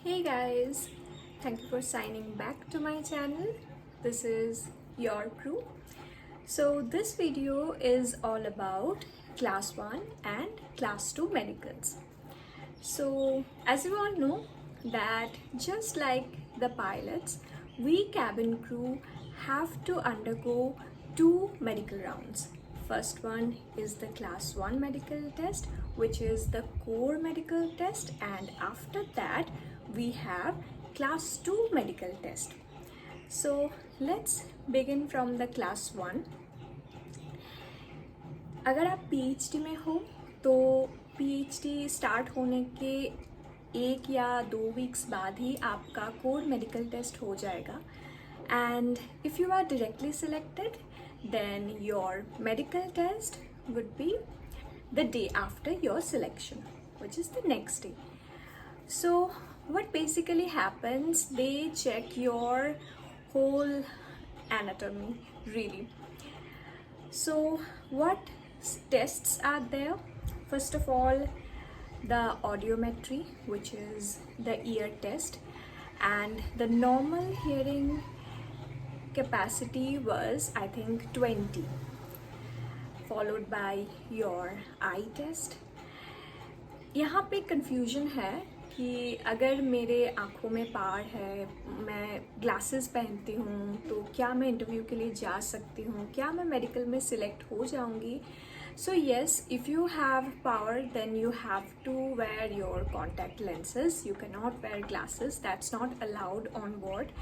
Hey guys, thank you for signing back to my channel. This is your crew. So this video is all about class 1 and class 2 medicals. So as you all know that just like the pilots, we cabin crew have to undergo two medical rounds. First one is the class 1 medical test, which is the core medical test, and after that we have class 2 medical test. So let's begin from the class 1. अगर आप PhD में हो तो PhD start होने के 1 या 2 weeks बाद ही आपका कोर मेडिकल टेस्ट हो जाएगा. And if you are directly selected then your medical test would be the day after your selection, which is the next day. So what basically happens, they check your whole anatomy really. So what tests are there? First of all, the audiometry, which is the ear test, and the normal hearing capacity was I think 20, followed by your eye test. यहाँ पे confusion है कि अगर मेरे आँखों में पार है, मैं ग्लासेस पहनती हूँ, तो क्या मैं इंटरव्यू के लिए जा सकती हूँ, क्या मैं मेडिकल में सिलेक्ट हो जाऊँगी. So yes, if you have power then you have to wear your contact lenses. You cannot wear glasses, that's not allowed on board.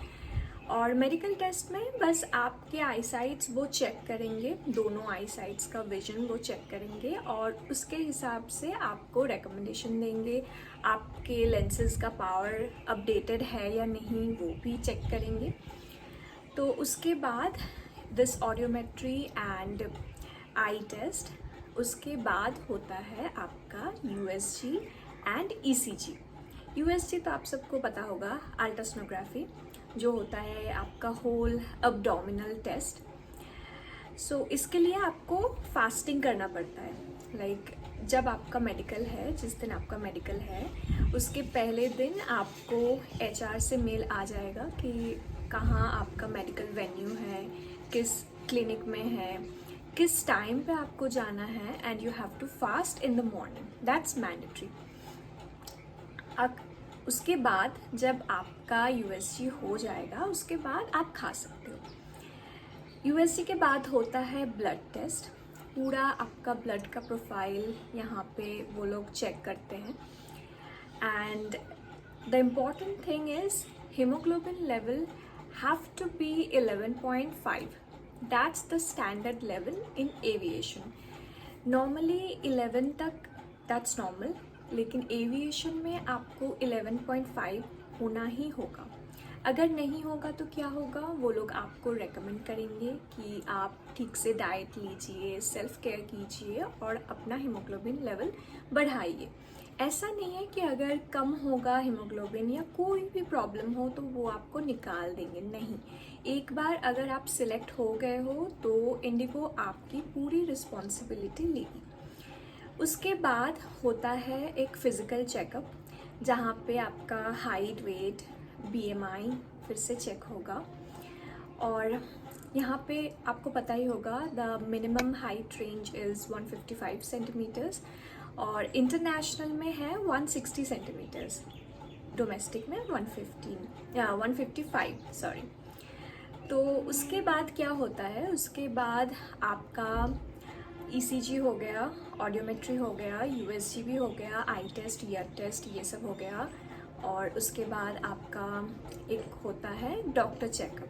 और मेडिकल टेस्ट में बस आपके आई साइट्स वो चेक करेंगे, दोनों आई साइट्स का विजन वो चेक करेंगे और उसके हिसाब से आपको रिकमेंडेशन देंगे. आपके लेंसेज का पावर अपडेटेड है या नहीं वो भी चेक करेंगे. तो उसके बाद this audiometry and eye test, उसके बाद होता है आपका यूएसजी एंड ईसीजी. यूएसजी तो आप सबको पता होगा, अल्ट्रासोनोग्राफी, जो होता है आपका होल अब्डोमिनल टेस्ट. सो इसके लिए आपको फास्टिंग करना पड़ता है. लाइक जब आपका मेडिकल है, जिस दिन आपका मेडिकल है उसके पहले दिन आपको एचआर से मेल आ जाएगा कि कहाँ आपका मेडिकल वेन्यू है, किस क्लिनिक में है, किस टाइम पे आपको जाना है, and you have to fast in the morning. That's mandatory. उसके बाद जब आपका यूएसजी हो जाएगा उसके बाद आप खा सकते हो. यूएसजी के बाद होता है ब्लड टेस्ट. पूरा आपका ब्लड का प्रोफाइल यहाँ पे वो लोग चेक करते हैं. And the important thing is hemoglobin level have to be 11.5. That's the standard level in aviation. Normally 11 तक that's normal, लेकिन एविएशन में आपको 11.5 होना ही होगा. अगर नहीं होगा तो क्या होगा, वो लोग आपको रेकमेंड करेंगे कि आप ठीक से डाइट लीजिए, सेल्फ केयर कीजिए और अपना हीमोग्लोबिन लेवल बढ़ाइए. ऐसा नहीं है कि अगर कम होगा हीमोग्लोबिन या कोई भी प्रॉब्लम हो तो वो आपको निकाल देंगे, नहीं. एक बार अगर आप सिलेक्ट हो गए हो तो इंडिगो आपकी पूरी रिस्पॉन्सिबिलिटी लेगी. उसके बाद होता है एक फ़िज़िकल चेकअप, जहाँ पे आपका हाइट, वेट, बीएमआई फिर से चेक होगा. और यहाँ पे आपको पता ही होगा the minimum height range is 155 centimetres और इंटरनेशनल में है 160 सेंटीमीटर्स, डोमेस्टिक में 155 सॉरी. तो उसके बाद क्या होता है, उसके बाद आपका ईसीजी हो गया, ऑडियोमेट्री हो गया, यूएसजी भी हो गया, आई टेस्ट, ईयर टेस्ट, ये सब हो गया. और उसके बाद आपका एक होता है डॉक्टर चेकअप.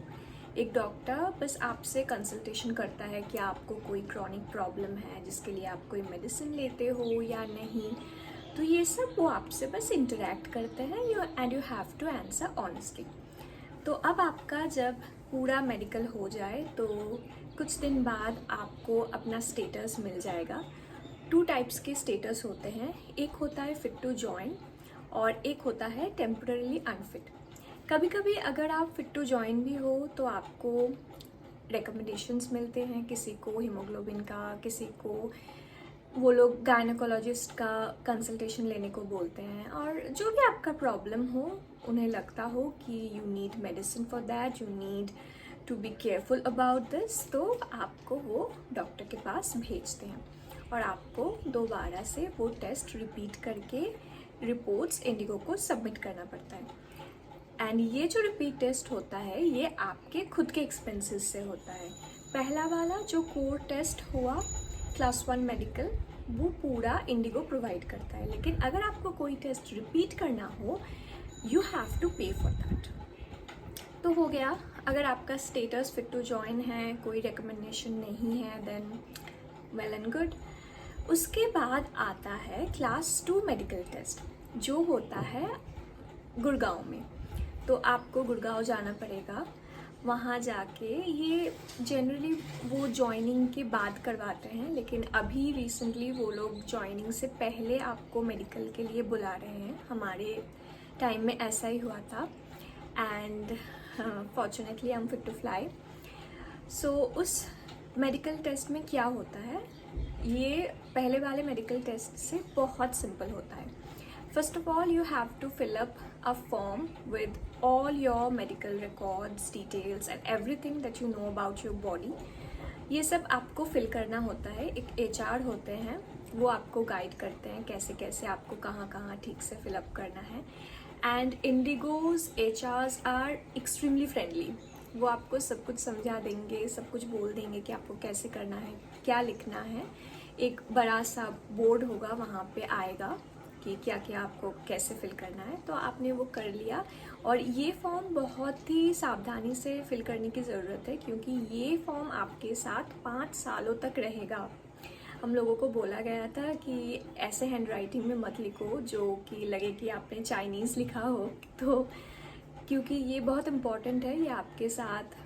एक डॉक्टर बस आपसे कंसल्टेशन करता है कि आपको कोई क्रॉनिक प्रॉब्लम है जिसके लिए आप कोई मेडिसिन लेते हो या नहीं. तो ये सब वो आपसे बस इंटरेक्ट करते हैं and you have to answer honestly. तो अब आपका जब पूरा मेडिकल हो जाए तो कुछ दिन बाद आपको अपना स्टेटस मिल जाएगा. 2 टाइप्स के स्टेटस होते हैं. एक होता है फिट टू जॉइन और एक होता है टेम्पररीली अनफिट. कभी कभी अगर आप फिट टू जॉइन भी हो तो आपको रिकमेंडेशंस मिलते हैं, किसी को हीमोग्लोबिन का, किसी को वो लोग गायनोकोलॉजिस्ट का कंसल्टेशन लेने को बोलते हैं, और जो भी आपका प्रॉब्लम हो, उन्हें लगता हो कि you need medicine for that, you need to be careful about this, तो आपको वो डॉक्टर के पास भेजते हैं और आपको दोबारा से वो टेस्ट रिपीट करके रिपोर्ट्स इंडिगो को सबमिट करना पड़ता है। एंड ये जो रिपीट टेस्ट होता है ये आपके खुद के एक्सपेंसेस से होता है। पहला वाला जो कोर टेस्ट हुआ क्लास 1 मेडिकल, वो पूरा इंडिगो प्रोवाइड करता है, लेकिन अगर आपको कोई टेस्ट रिपीट करना हो यू हैव टू पे फॉर दैट। तो हो गया, अगर आपका स्टेटस फिट टू जॉइन है, कोई रिकमेंडेशन नहीं है, देन वेल एंड गुड। उसके बाद आता है क्लास 2 मेडिकल टेस्ट जो होता है गुड़गांव में। तो आपको गुड़गांव जाना पड़ेगा, वहाँ जाके ये जनरली वो जॉइनिंग के बाद करवाते हैं, लेकिन अभी रिसेंटली वो लोग जॉइनिंग से पहले आपको मेडिकल के लिए बुला रहे हैं। हमारे टाइम में ऐसा ही हुआ था and fortunately I am fit to fly. So उस मेडिकल टेस्ट में क्या होता है, ये पहले वाले मेडिकल टेस्ट से बहुत सिंपल होता है। First of all, you have to fill up a form with all your medical records, details and everything that you know about your body. ये सब आपको फिल करना होता है। एक HR होते हैं, वो आपको गाइड करते हैं कैसे कैसे आपको कहाँ कहाँ ठीक से फिलअप करना है। And Indigo's HRs are extremely friendly, वो आपको सब कुछ समझा देंगे, सब कुछ बोल देंगे कि आपको कैसे करना है, क्या लिखना है। एक बड़ा सा बोर्ड होगा, वहाँ पे आएगा कि क्या क्या आपको कैसे फिल करना है। तो आपने वो कर लिया, और ये फॉर्म बहुत ही सावधानी से फिल करने की ज़रूरत है, क्योंकि ये फॉर्म आपके साथ 5 सालों तक रहेगा। हम लोगों को बोला गया था कि ऐसे हैंडराइटिंग में मत लिखो जो कि लगे कि आपने चाइनीज़ लिखा हो, तो क्योंकि ये बहुत इम्पॉर्टेंट है, ये आपके साथ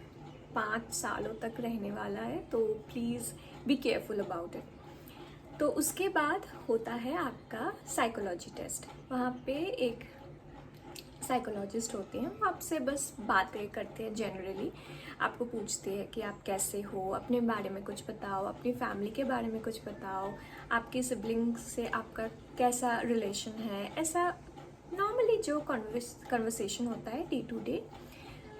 5 सालों तक रहने वाला है, तो please be careful about it. तो उसके बाद होता है आपका साइकोलॉजी टेस्ट। वहाँ पे एक साइकोलॉजिस्ट होते हैं, वो आपसे बस बातें करते हैं, जनरली आपको पूछते हैं कि आप कैसे हो, अपने बारे में कुछ बताओ, अपनी फैमिली के बारे में कुछ बताओ, आपके सिबलिंग्स से आपका कैसा रिलेशन है। ऐसा नॉर्मली जो कन्वर्सेशन होता है डे टू डे,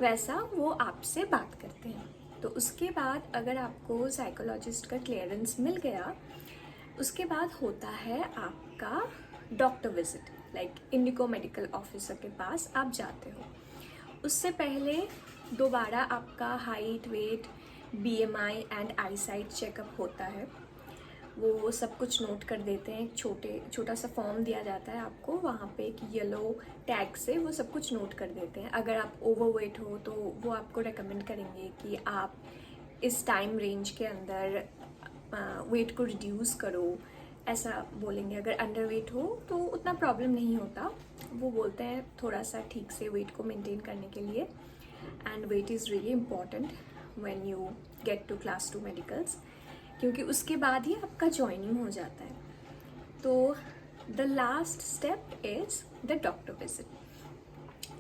वैसा वो आपसे बात करते हैं। तो उसके बाद अगर आपको साइकोलॉजिस्ट का क्लियरेंस मिल गया, उसके बाद होता है आपका doctor visit, like Indigo medical officer के पास आप जाते हो। उससे पहले दोबारा आपका height, weight, BMI and eyesight checkup होता है। वो सब कुछ नोट कर देते हैं, एक छोटा सा फॉर्म दिया जाता है आपको, वहाँ पे एक येलो टैग से वो सब कुछ नोट कर देते हैं। अगर आप ओवरवेट हो तो वो आपको रेकमेंड करेंगे कि आप इस टाइम रेंज के अंदर वेट को रिड्यूस करो, ऐसा बोलेंगे। अगर अंडर वेट हो तो उतना प्रॉब्लम नहीं होता, वो बोलते हैं थोड़ा सा ठीक से वेट को मेंटेन करने के लिए। And weight is really important when you get to class 2 medicals, क्योंकि उसके बाद ही आपका जॉइनिंग हो जाता है। तो the last step is the doctor visit.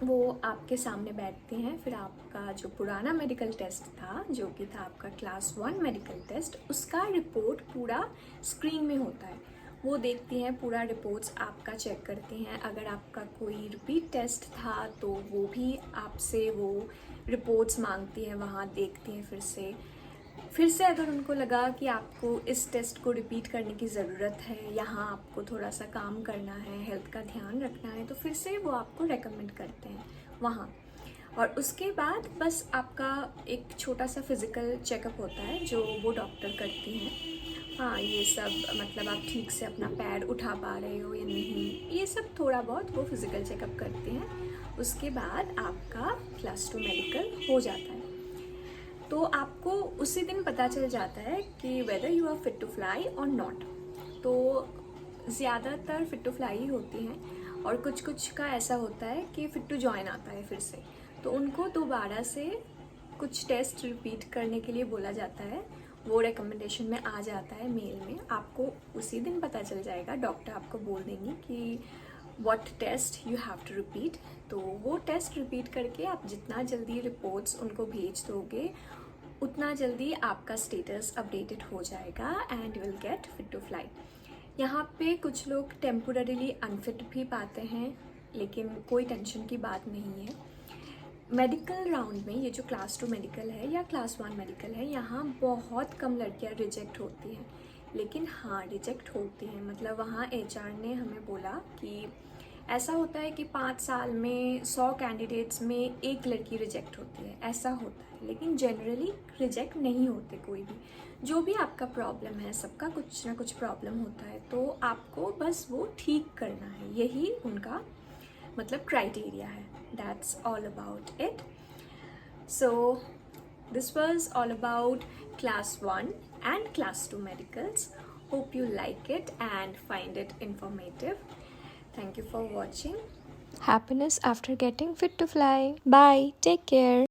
वो आपके सामने बैठते हैं, फिर आपका जो पुराना मेडिकल टेस्ट था, जो कि था आपका क्लास 1 मेडिकल टेस्ट, उसका रिपोर्ट पूरा स्क्रीन में होता है। वो देखती हैं, पूरा रिपोर्ट्स आपका चेक करती हैं। अगर आपका कोई रिपीट टेस्ट था तो वो भी आपसे वो रिपोर्ट्स मांगती हैं, वहाँ देखती हैं फिर से अगर उनको लगा कि आपको इस टेस्ट को रिपीट करने की ज़रूरत है, यहाँ आपको थोड़ा सा काम करना है, हेल्थ का ध्यान रखना है, तो फिर से वो आपको रेकमेंड करते हैं वहाँ। और उसके बाद बस आपका एक छोटा सा फिज़िकल चेकअप होता है जो वो डॉक्टर करती हैं। हाँ, ये सब मतलब आप ठीक से अपना पैर उठा पा रहे हो या नहीं, ये सब थोड़ा बहुत वो फिज़िकल चेकअप करते हैं। उसके बाद आपका क्लास 2 मेडिकल हो जाता है। तो आपको उसी दिन पता चल जाता है कि whether you are fit to fly और नॉट। तो ज़्यादातर फिट टू फ्लाई ही होती हैं, और कुछ का ऐसा होता है कि फिट टू जॉइन आता है फिर से, तो उनको दोबारा से कुछ टेस्ट रिपीट करने के लिए बोला जाता है। वो रिकमेंडेशन में आ जाता है मेल में, आपको उसी दिन पता चल जाएगा। डॉक्टर आपको बोल देंगे कि what test you have to repeat. तो वो टेस्ट रिपीट करके आप जितना जल्दी रिपोर्ट्स उनको भेज दोगे, उतना जल्दी आपका स्टेटस अपडेटेड हो जाएगा and you will get fit to fly. यहाँ पे कुछ लोग टेम्पोररीली अनफिट भी पाते हैं, लेकिन कोई टेंशन की बात नहीं है। मेडिकल राउंड में ये जो क्लास 2 मेडिकल है या क्लास 1 मेडिकल है, यहाँ बहुत कम लड़कियाँ रिजेक्ट होती हैं, लेकिन हाँ रिजेक्ट होती हैं। मतलब वहाँ एचआर ने हमें बोला कि ऐसा होता है कि 5 साल में 100 कैंडिडेट्स में एक लड़की रिजेक्ट होती है, ऐसा होता है, लेकिन जनरली रिजेक्ट नहीं होते कोई भी। जो भी आपका प्रॉब्लम है, सबका कुछ ना कुछ प्रॉब्लम होता है, तो आपको बस वो ठीक करना है, यही उनका मतलब क्राइटेरिया है। That's all about it. So this was all about class 1 and class 2 medicals. Hope you like it and find it informative. Thank you for watching. Happiness after getting fit to fly. Bye. Take care.